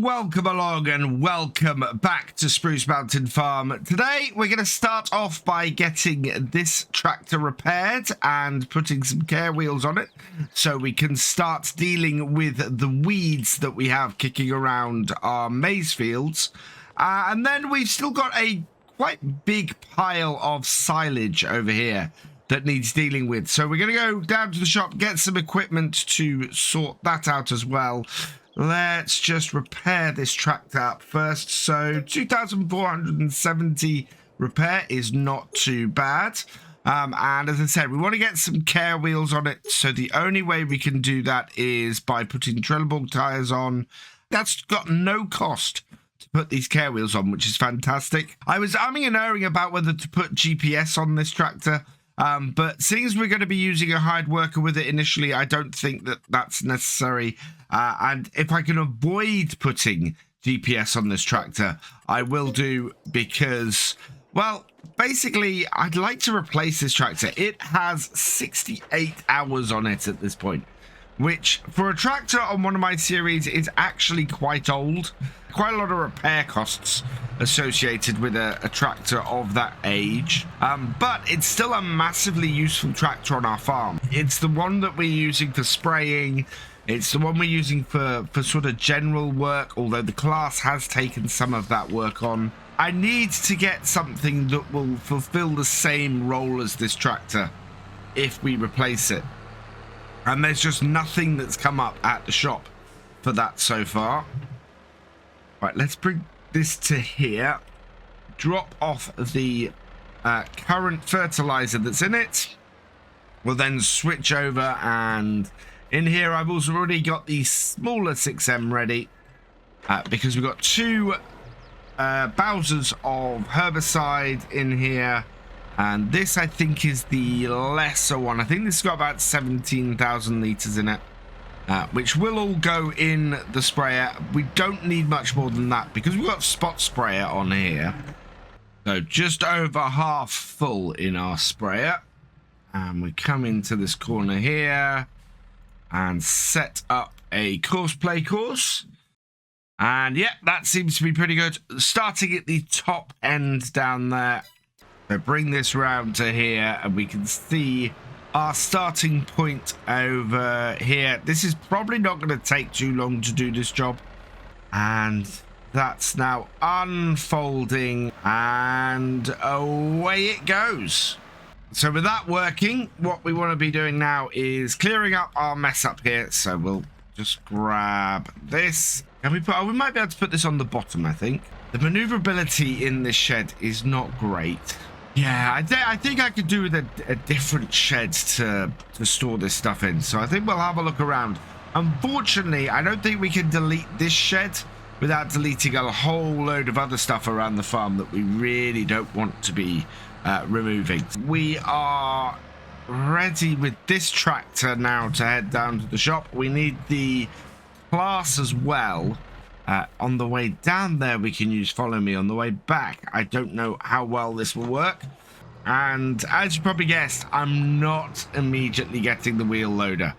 welcome along and welcome back to Spruce Mountain Farm. Today we're going to start off by getting this tractor repaired and putting some care wheels on it so we can start dealing with the weeds that we have kicking around our maize fields. And then we've still got a quite big pile of silage over here that needs dealing with. So we're going to go down to the shop, get some equipment to sort that out as well. Let's just repair this tractor up first. So 2,470 repair is not too bad. And as I said, we want to get some care wheels on it. So the only way we can do that is by putting Trelleborg tires on. That's got no cost to put these care wheels on, which is fantastic. I was umming and erring about whether to put GPS on this tractor. But seeing as we're going to be using a hired worker with it initially, I don't think that that's necessary. And if I can avoid putting GPS on this tractor, I will do, because, well, basically, I'd like to replace this tractor. It has 68 hours on it at this point, which for a tractor on one of my series is actually quite old. Quite a lot of repair costs associated with a tractor of that age, but it's still a massively useful tractor on our farm. It's the one that we're using for spraying. It's the one we're using for sort of general work, although the class has taken some of that work on. I need to get something that will fulfill the same role as this tractor if we replace it. And there's just nothing that's come up at the shop for that so far. Right, let's bring this to here. Drop off the current fertilizer that's in it. We'll then switch over, and in here I've also already got the smaller 6M ready because we've got two Bowsers of herbicide in here. And this, I think, is the lesser one. I think this has got about 17,000 litres in it, which will all go in the sprayer. We don't need much more than that because we've got spot sprayer on here. So just over half full in our sprayer. And we come into this corner here and set up a course play course. And yeah, that seems to be pretty good. Starting at the top end down there. So bring this round to here and we can see our starting point over here. This is probably not going to take too long to do this job. And that's now unfolding and away it goes. So with that working, what we want to be doing now is clearing up our mess up here. So we'll just grab this. Can we put, oh, we might be able to put this on the bottom, I think. The maneuverability in this shed is not great. Yeah, I think I could do with a different shed to store this stuff in. So I think we'll have a look around. Unfortunately, I don't think we can delete this shed without deleting a whole load of other stuff around the farm that we really don't want to be removing. We are ready with this tractor now to head down to the shop. We need the class as well. On the way down there we can use follow me. On the way back I don't know how well this will work, and as you probably guessed, I'm not immediately getting the wheel loader.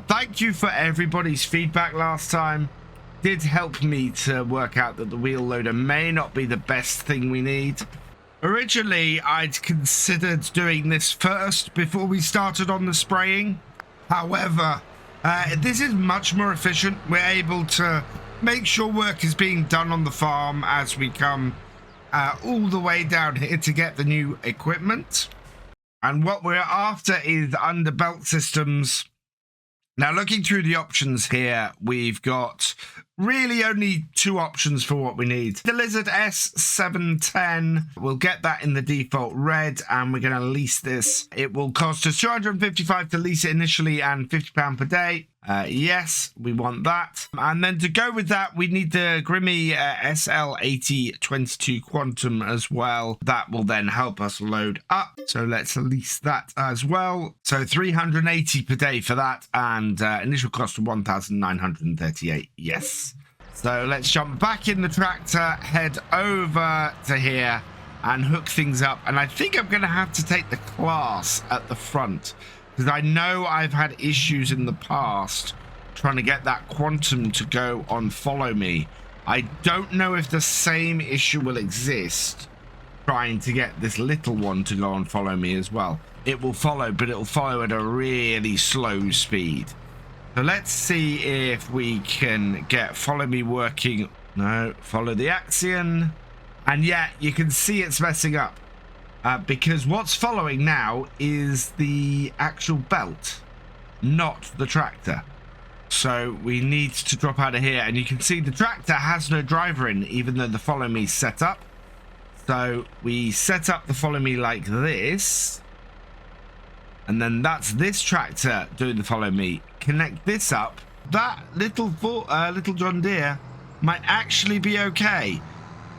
Thank you for everybody's feedback last time. Did help me to work out that the wheel loader may not be the best thing we need. Originally I'd considered doing this first before we started on the spraying. However, this is much more efficient. We're able to make sure work is being done on the farm as we come all the way down here to get the new equipment. And what we're after is underbelt systems. Now, looking through the options here, we've got really only two options for what we need. The Lizard S710, we'll get that in the default red, and we're going to lease this. It will cost us $255 to lease it initially and £50 per day. Yes, we want that. And then to go with that, we need the Grimmy SL8022 Quantum as well. That will then help us load up. So let's lease that as well. So $380 per day for that, and initial cost of $1,938. Yes. So let's jump back in the tractor, head over to here and hook things up. And I think I'm going to have to take the class at the front, because I know I've had issues in the past trying to get that Quantum to go on follow me I don't know if the same issue will exist trying to get this little one to go and follow me as well. It will follow, but it will follow at a really slow speed. So let's see if we can get follow me working. No, follow the axion. And yeah, you can see it's messing up because what's following now is the actual belt, not the tractor. So we need to drop out of here, and you can see the tractor has no driver in, even though the follow me set up. So we set up the follow me like this, and then that's this tractor doing the follow me. Connect this up. That little John Deere might actually be okay.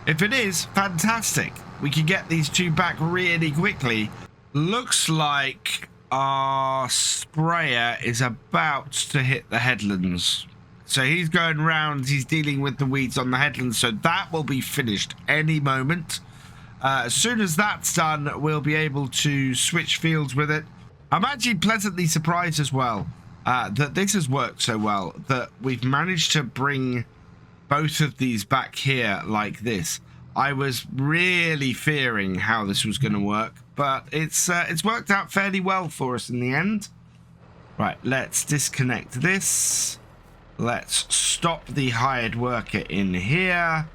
If it is, fantastic. We can get these two back really quickly. Looks like our sprayer is about to hit the headlands. So he's going round, he's dealing with the weeds on the headlands, so that will be finished any moment. As soon as that's done, we'll be able to switch fields with it. I'm actually pleasantly surprised as well that this has worked so well, that we've managed to bring both of these back here like this. I was really fearing how this was going to work, but it's worked out fairly well for us in the end. Right, let's disconnect this. Let's stop the hired worker in here,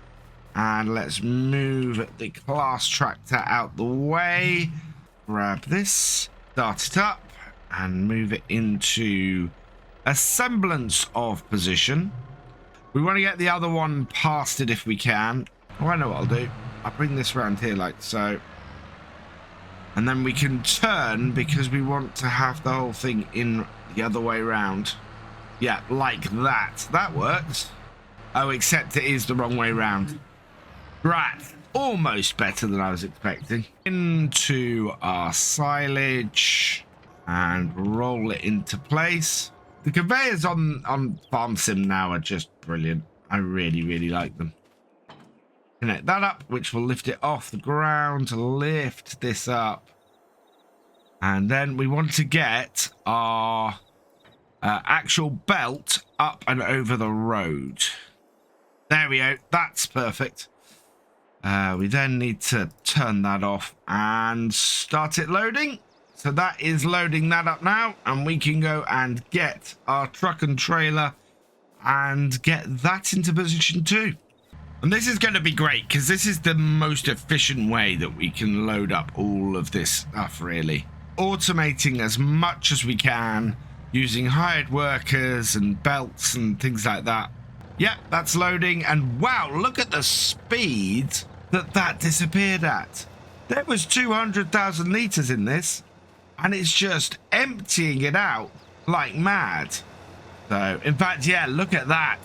and let's move the class tractor out the way. Grab this, start it up, and move it into a semblance of position. We want to get the other one past it if we can. Oh, I know what I'll do. I'll bring this around here like so. And then we can turn because we want to have the whole thing in the other way around. Yeah, like that. That works. Oh, except it is the wrong way around. Right. Almost better than I was expecting. Into our silage and roll it into place. The conveyors on Farm Sim now are just brilliant. I really, really like them. Connect that up, which will lift it off the ground, lift this up. And then we want to get our actual belt up and over the road. There we go. That's perfect. We then need to turn that off and start it loading. So that is loading that up now, and we can go and get our truck and trailer and get that into position too. And this is going to be great because this is the most efficient way that we can load up all of this stuff, really. Automating as much as we can using hired workers and belts and things like that. Yep, that's loading, and wow, look at the speed that disappeared at. There was 200,000 litres in this, and it's just emptying it out like mad. So, in fact, yeah, look at that.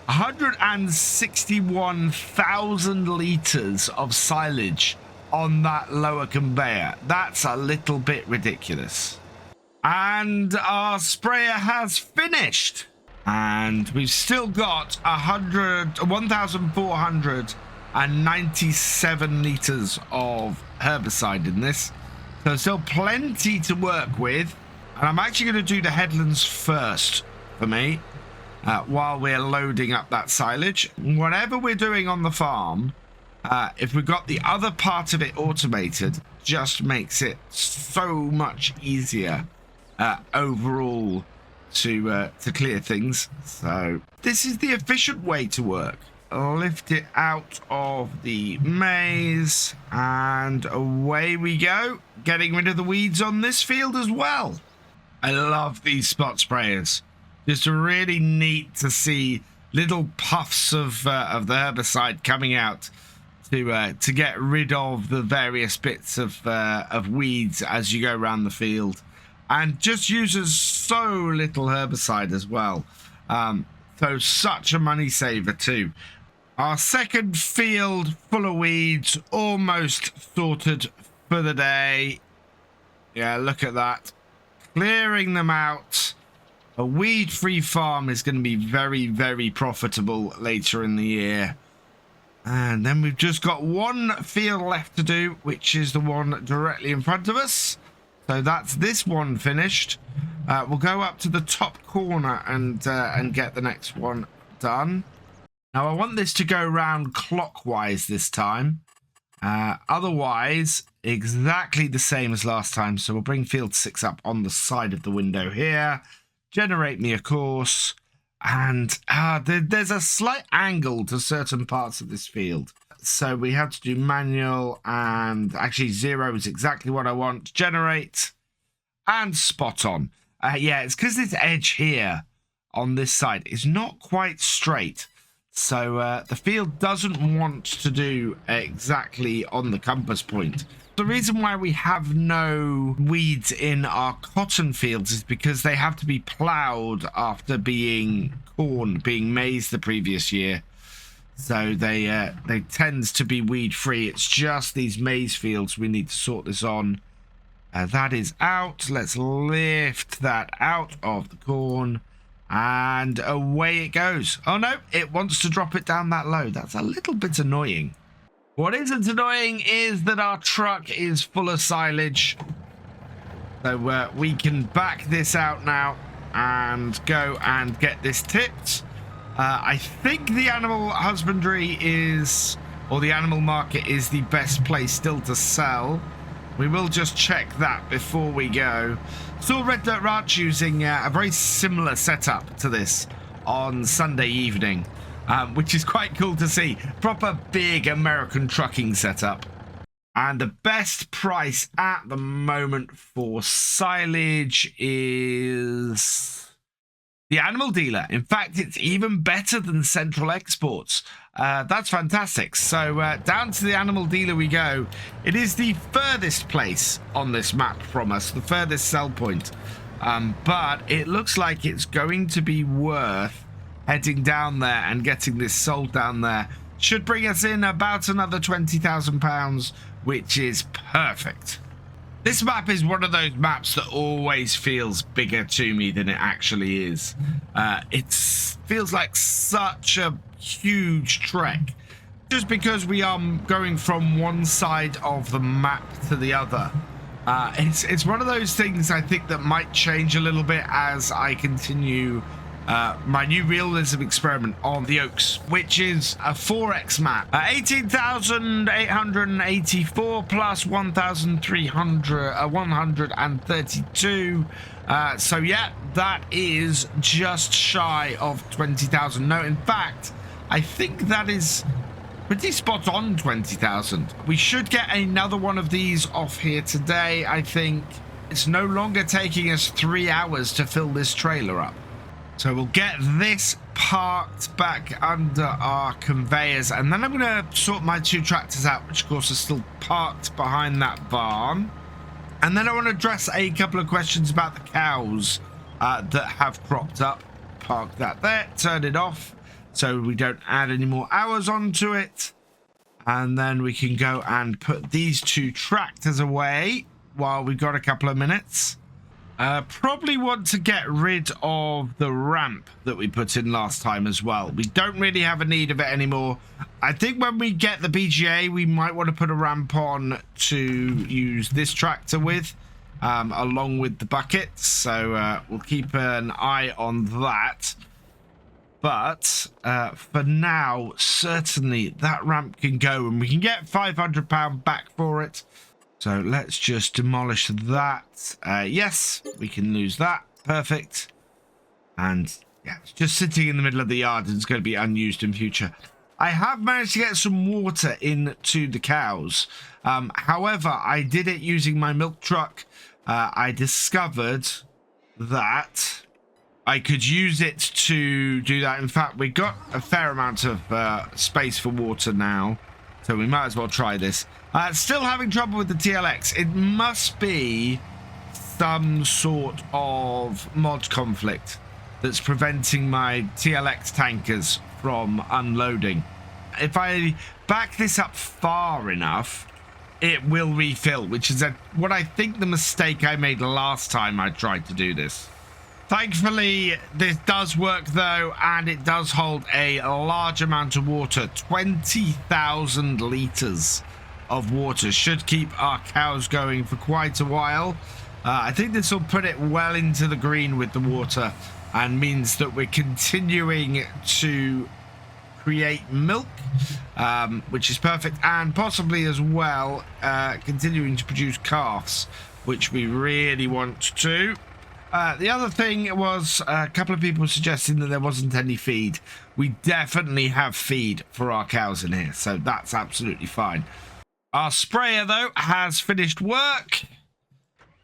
161,000 litres of silage on that lower conveyor. That's a little bit ridiculous. And our sprayer has finished. And we've still got 1,497 litres of herbicide in this. So still plenty to work with. And I'm actually going to do the headlands first for me. While we're loading up that silage. Whatever we're doing on the farm, if we've got the other part of it automated, just makes it so much easier overall to clear things. So this is the efficient way to work. Lift it out of the maize, and away we go, getting rid of the weeds on this field as well. I love these spot sprayers. Just really neat to see little puffs of the herbicide coming out to get rid of the various bits of weeds as you go around the field, and just uses so little herbicide as well. So such a money saver too. Our second field full of weeds, almost sorted for the day. Yeah, look at that. Clearing them out. A weed-free farm is going to be very, very profitable later in the year. And then we've just got one field left to do, which is the one directly in front of us. So that's this one finished. We'll go up to the top corner and get the next one done. Now I want this to go round clockwise this time. Otherwise, exactly the same as last time. So we'll bring field 6 up on the side of the window here. Generate me a course. And there's a slight angle to certain parts of this field. So we have to do manual, and actually 0 is exactly what I want. Generate and spot on. Yeah, it's because this edge here on this side is not quite straight. So the field doesn't want to do exactly on the compass point. The reason why we have no weeds in our cotton fields is because they have to be ploughed after being maize the previous year. So they tend to be weed free. It's just these maize fields we need to sort this on. That is out. Let's lift that out of the corn. And away it goes. Oh no, it wants to drop it down that low. That's a little bit annoying. What isn't annoying is that our truck is full of silage. So we can back this out now and go and get this tipped. I think the animal husbandry is, or the animal market is the best place still to sell. We will just check that before we go. Saw Red Dirt Ranch using a very similar setup to this on Sunday evening, which is quite cool to see. Proper big American trucking setup. And the best price at the moment for silage is the animal dealer. In fact, it's even better than Central Exports. That's fantastic. So down to the animal dealer we go. It is the furthest place on this map from us, the furthest sell point. But it looks like it's going to be worth heading down there and getting this sold down there. Should bring us in about another £20,000, which is perfect. This map is one of those maps that always feels bigger to me than it actually is. It feels like such a huge trek, just because we are going from one side of the map to the other. It's one of those things I think that might change a little bit as I continue my new realism experiment on the Oaks, which is a 4x map. 18,884 plus 132. So yeah, that is just shy of 20,000. No, in fact, I think that is pretty spot on 20,000. We should get another one of these off here today. I think it's no longer taking us 3 hours to fill this trailer up. So we'll get this parked back under our conveyors, and then I'm going to sort my 2 tractors out, which of course are still parked behind that barn. And then I want to address a couple of questions about the cows that have cropped up. Park that there, turn it off so we don't add any more hours onto it. And then we can go and put these 2 tractors away while we've got a couple of minutes. Probably want to get rid of the ramp that we put in last time as well. We don't really have a need of it anymore. I think when we get the BGA, we might want to put a ramp on to use this tractor with, along with the buckets. So we'll keep an eye on that. But for now, certainly that ramp can go, and we can get £500 back for it. So let's just demolish that. Yes, we can lose that. Perfect. And yeah, it's just sitting in the middle of the yard, and it's going to be unused in future. I have managed to get some water into the cows. However, I did it using my milk truck. I discovered that I could use it to do that. In fact, we got a fair amount of space for water now, so we might as well try this. Still having trouble with the TLX. It must be some sort of mod conflict that's preventing my TLX tankers from unloading. If I back this up far enough, it will refill, which is what I think the mistake I made last time I tried to do this. Thankfully, this does work though, and it does hold a large amount of water. 20,000 litres of water should keep our cows going for quite a while. I think this will put it well into the green with the water, and means that we're continuing to create milk, which is perfect, and possibly as well continuing to produce calves, which we really want to. The other thing was a couple of people suggesting that there wasn't any feed. We definitely have feed for our cows in here, so that's absolutely fine. Our sprayer, though, has finished work.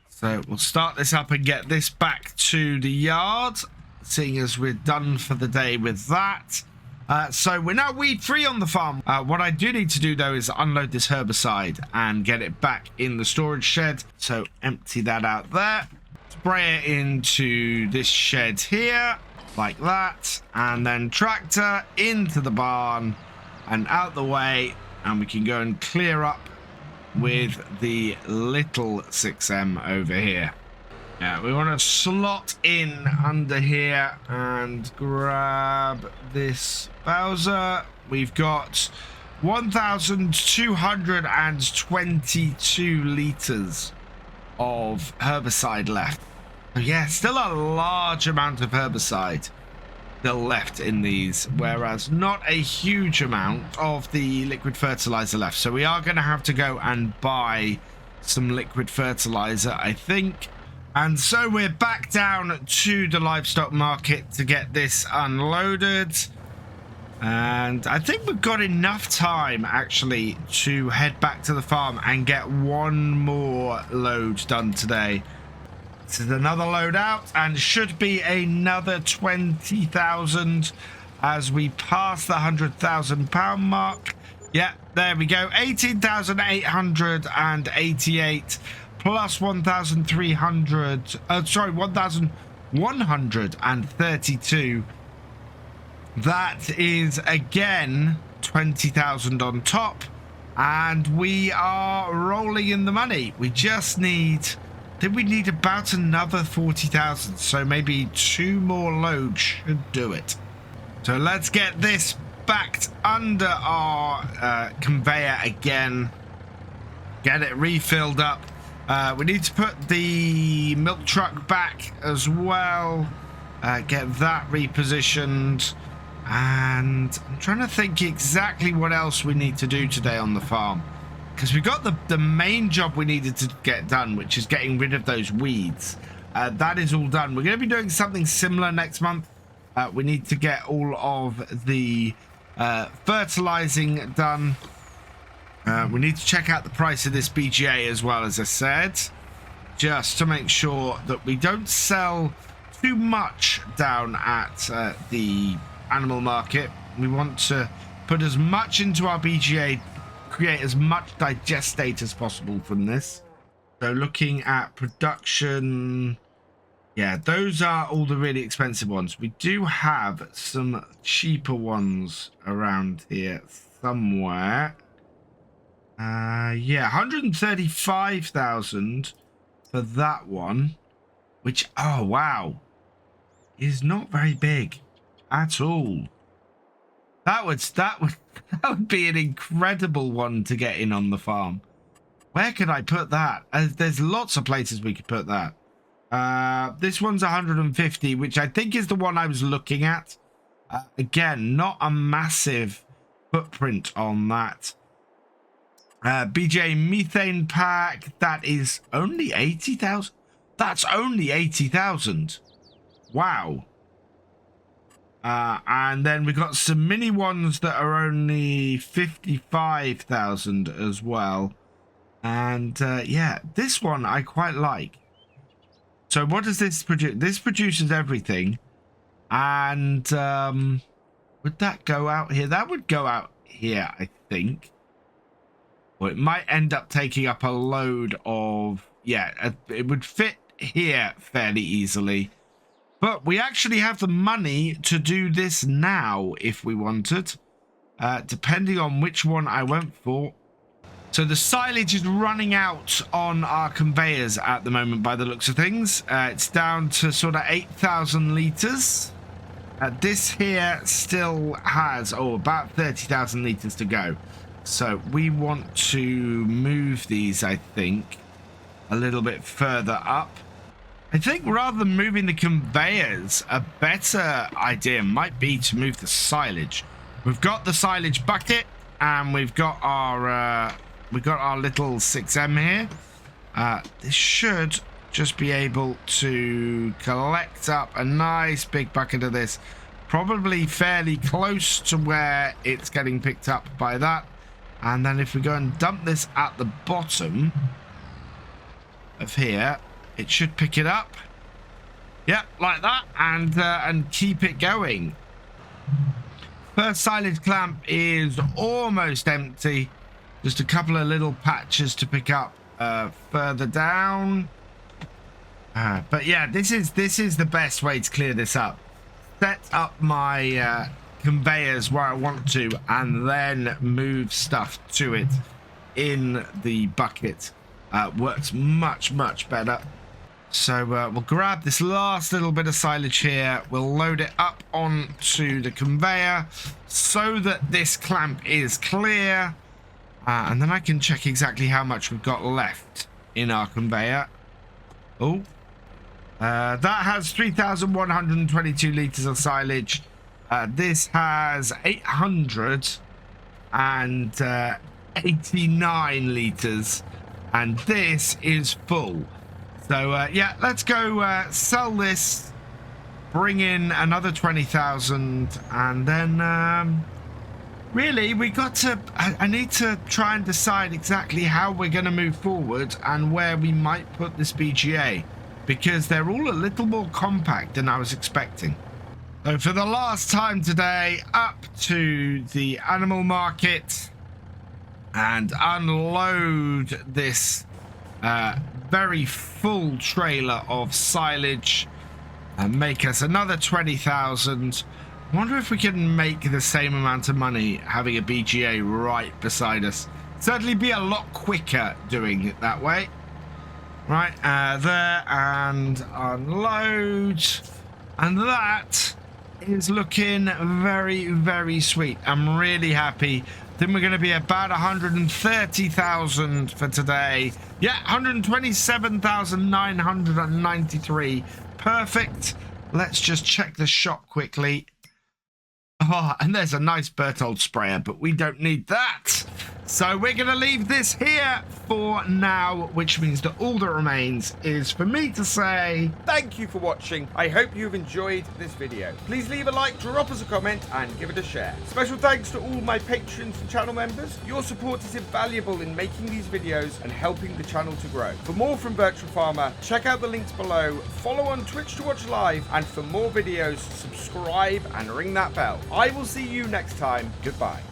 So we'll start this up and get this back to the yard, seeing as we're done for the day with that. So we're now weed free on the farm. What I do need to do, though, is unload this herbicide and get it back in the storage shed. So empty that out there. Spray it into this shed here, like that. And then tractor into the barn and out the way. And we can go and clear up with the little 6M over here. Yeah, we want to slot in under here and grab this Bowser. We've got 1,222 liters of herbicide left. So yeah, still a large amount of herbicide still left in these, whereas not a huge amount of the liquid fertilizer left. So we are going to have to go and buy some liquid fertilizer, I think. And so we're back down to the livestock market to get this unloaded. And I think we've got enough time, actually, to head back to the farm and get one more load done today. This is another load out and should be another 20,000 as we pass the £100,000 mark. Yeah, there we go. 18,888 plus 1,300. Sorry, 1,132. That is again 20,000 on top, and we are rolling in the money. We just need. Then we need about another 40,000, so maybe 2 more loads should do it. So let's get this backed under our conveyor again. Get it refilled up. We need to put the milk truck back as well. Get that repositioned. And I'm trying to think exactly what else we need to do today on the farm. Because we got the main job we needed to get done, which is getting rid of those weeds. That is all done. We're going to be doing something similar next month. We need to get all of the fertilizing done. We need to check out the price of this BGA as well, as I said, just to make sure that we don't sell too much down at the animal market. We want to put as much into our BGA, create as much digestate as possible from this. So looking at production, yeah, those are all the really expensive ones. We do have some cheaper ones around here somewhere. Yeah, 135,000 for that one, which, oh wow, is not very big at all. That would be an incredible one to get in on the farm. Where could I put that? There's lots of places we could put that. This one's 150, which I think is the one I was looking at. Again, not a massive footprint on that. BJ methane pack, that is only 80,000. That's only 80,000. Wow. And then we've got some mini ones that are only 55,000 as well. And yeah, this one I quite like. So what does this produce? This produces everything. And would that go out here? That would go out here, I think. Or it might end up taking up a load of... Yeah, it would fit here fairly easily. But we actually have the money to do this now if we wanted, depending on which one I went for. So the silage is running out on our conveyors at the moment by the looks of things. It's down to sort of 8,000 litres. This here still has, about 30,000 litres to go. So we want to move these, I think, a little bit further up. I think rather than moving the conveyors, a better idea might be to move the silage. We've got the silage bucket, and we've got our little 6M here. This should just be able to collect up a nice big bucket of this, probably fairly close to where it's getting picked up by that. And then if we go and dump this at the bottom of here, it should pick it up. Yep, like that, and keep it going. First silage clamp is almost empty. Just a couple of little patches to pick up further down. But yeah, this is the best way to clear this up. Set up my conveyors where I want to, and then move stuff to it in the bucket. Works much better. So we'll grab this last little bit of silage here. We'll load it up onto the conveyor so that this clamp is clear. And then I can check exactly how much we've got left in our conveyor. Oh, that has 3,122 litres of silage. This has 889 litres. And this is full. So, yeah, let's go sell this, bring in another 20,000, and then, really, I need to try and decide exactly how we're going to move forward and where we might put this BGA, because they're all a little more compact than I was expecting. So, for the last time today, up to the animal market and unload this very full trailer of silage and make us another 20,000. I wonder if we can make the same amount of money having a BGA right beside us. Certainly be a lot quicker doing it that way. Right, there, and unload. And that is looking very sweet. I'm really happy. Then we're going to be about 130,000 for today. Yeah, 127,993. Perfect. Let's just check the shop quickly. Oh, and there's a nice Berthold sprayer, but we don't need that. So we're going to leave this here for now, which means that all that remains is for me to say thank you for watching. I hope you've enjoyed this video. Please leave a like, drop us a comment, and give it a share. Special thanks to all my patrons and channel members. Your support is invaluable in making these videos and helping the channel to grow. For more from Virtual Farmer, check out the links below, follow on Twitch to watch live, and for more videos, subscribe and ring that bell. I will see you next time. Goodbye.